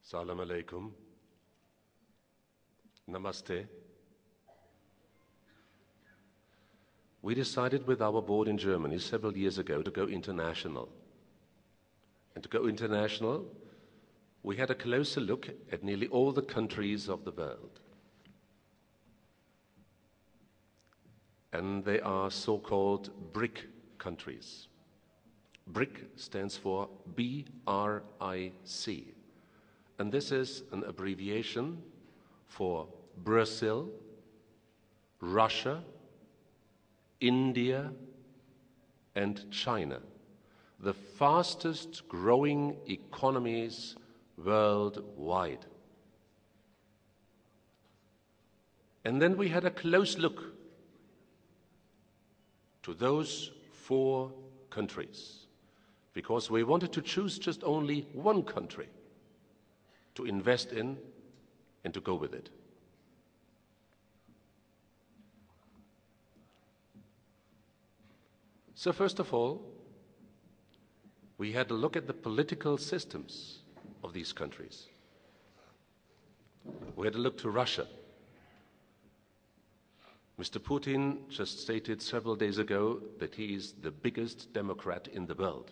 Salam alaikum. Namaste. We decided with our board in Germany several years ago to go international. And to go international, we had a closer look at nearly all the countries of the world. And they are so-called BRIC countries. BRIC stands for B-R-I-C. And this is an abbreviation for Brazil, Russia, India, and China, the fastest growing economies worldwide. And then we had a close look to those 4 countries, because we wanted to choose just only one country to invest in and to go with it. So first of all, we had a look at the political systems of these countries. We had a look to Russia. Mr. Putin just stated several days ago that he is the biggest democrat in the world.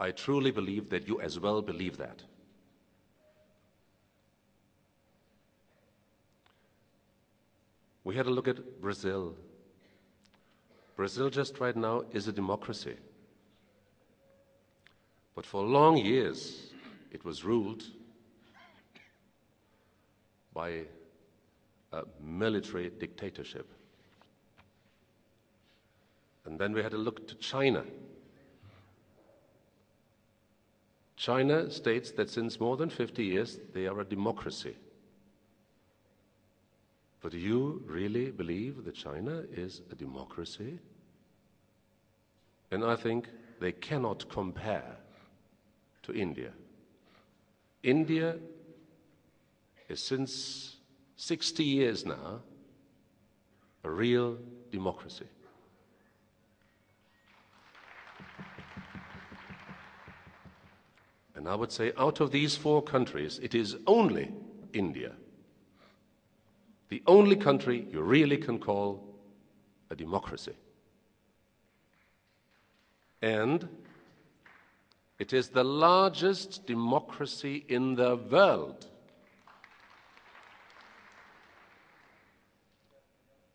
I truly believe that you as well believe that. We had a look at Brazil. Brazil just right now is a democracy. But for long years, it was ruled by a military dictatorship. And then we had a look to China. China states that since more than 50 years, they are a democracy. But do you really believe that China is a democracy? And I think they cannot compare to India. India is since 60 years now a real democracy. And I would say out of these 4 countries, it is only India, the only country you really can call a democracy. And it is the largest democracy in the world.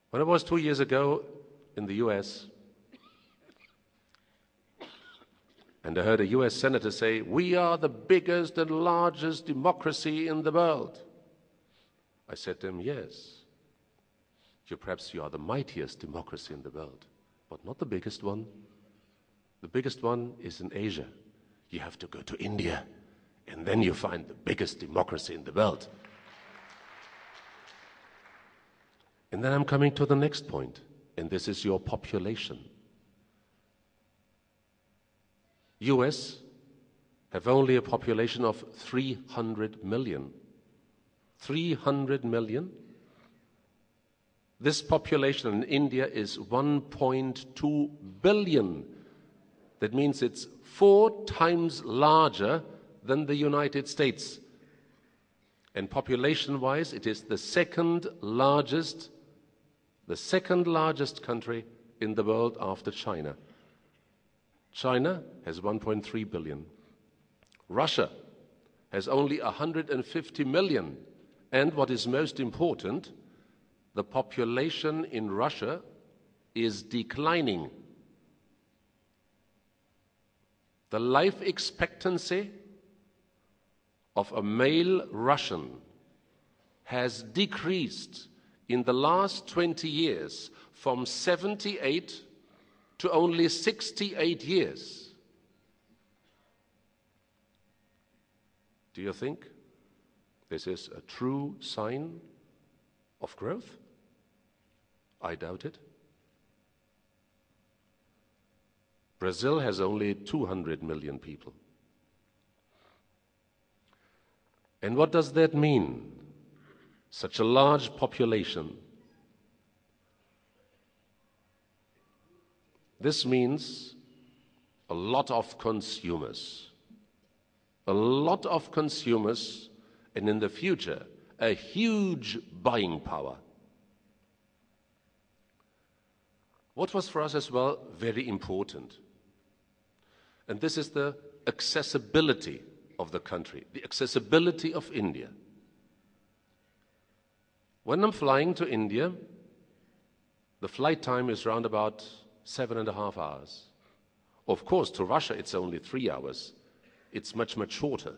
When I was 2 years ago in the US, and I heard a US senator say, "We are the biggest and largest democracy in the world," I said to him, "Yes, perhaps you are the mightiest democracy in the world, but not the biggest one. The biggest one is in Asia. You have to go to India, and then you find the biggest democracy in the world." And then I'm coming to the next point, and this is your population. US have only a population of 300 million. 300 million? This population in India is 1.2 billion. That means it's 4 times larger than the United States. And population-wise, it is the second largest country in the world after China. China has 1.3 billion. Russia has only 150 million. And what is most important, the population in Russia is declining. The life expectancy of a male Russian has decreased in the last 20 years from 78 to only 68 years. Do you think this is a true sign of growth? I doubt it. Brazil has only 200 million people. And what does that mean? Such a large population. This means a lot of consumers. a lot of consumers, and in the future, a huge buying power. What was for us as well very important, and this is the accessibility of the country, the accessibility of India. When I'm flying to India, the flight time is around about 7.5 hours. Of course, to Russia, it's only 3 hours. It's much, much shorter.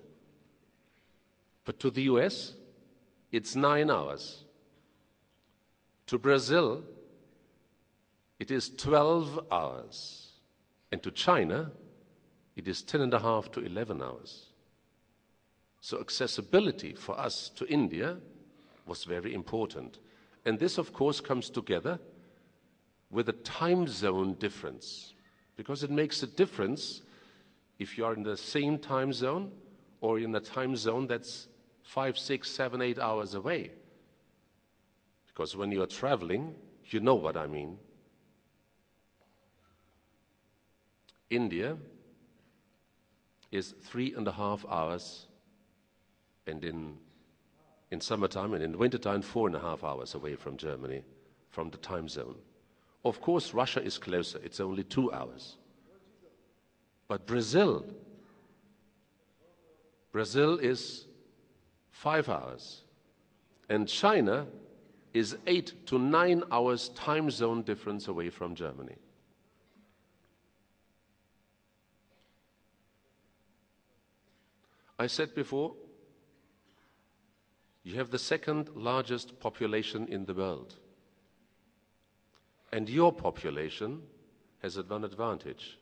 But to the US, it's 9 hours. To Brazil, it is 12 hours. And to China, it is 10.5 to 11 hours. So accessibility for us to India was very important. And this, of course, comes together with a time zone difference, because it makes a difference if you are in the same time zone or in a time zone that's 5, 6, 7, 8 hours away. Because when you are traveling, you know what I mean. India is 3.5 hours, and in summertime and in wintertime, 4.5 hours away from Germany, from the time zone. Of course, Russia is closer. It's only 2 hours. But Brazil is 5 hours. And China is 8 to 9 hours time zone difference away from Germany. I said before, you have the second largest population in the world. And your population has one advantage.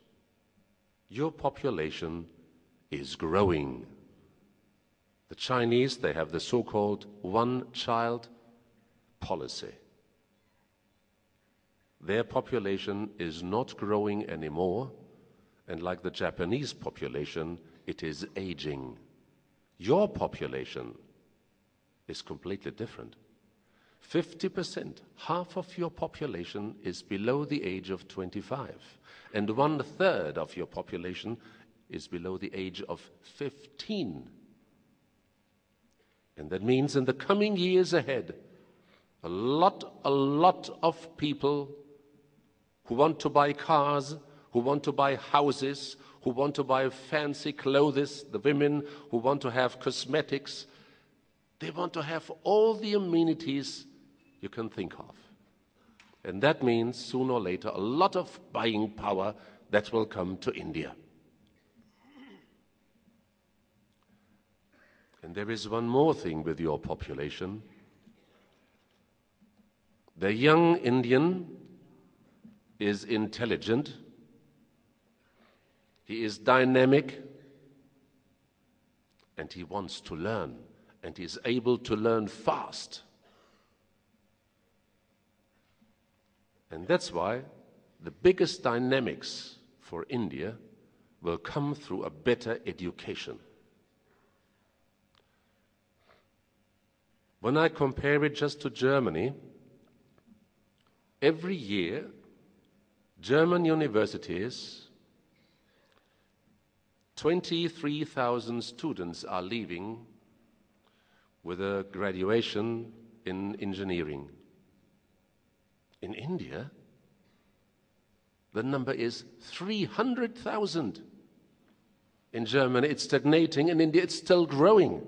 Your population is growing. The Chinese, they have the so-called one-child policy. Their population is not growing anymore, and like the Japanese population, it is aging. Your population is completely different. 50%, half of your population is below the age of 25, and 1/3 of your population is below the age of 15. And that means in the coming years ahead, a lot of people who want to buy cars, who want to buy houses, who want to buy fancy clothes, the women who want to have cosmetics, they want to have all the amenities you can think of. And that means sooner or later a lot of buying power that will come to India. And there is one more thing with your population. The young Indian is intelligent, he is dynamic, and he wants to learn, and he is able to learn fast. And that's why the biggest dynamics for India will come through a better education. When I compare it just to Germany, every year, German universities, 23,000 students are leaving with a graduation in engineering. In India, the number is 300,000. In Germany, it's stagnating. In India, it's still growing.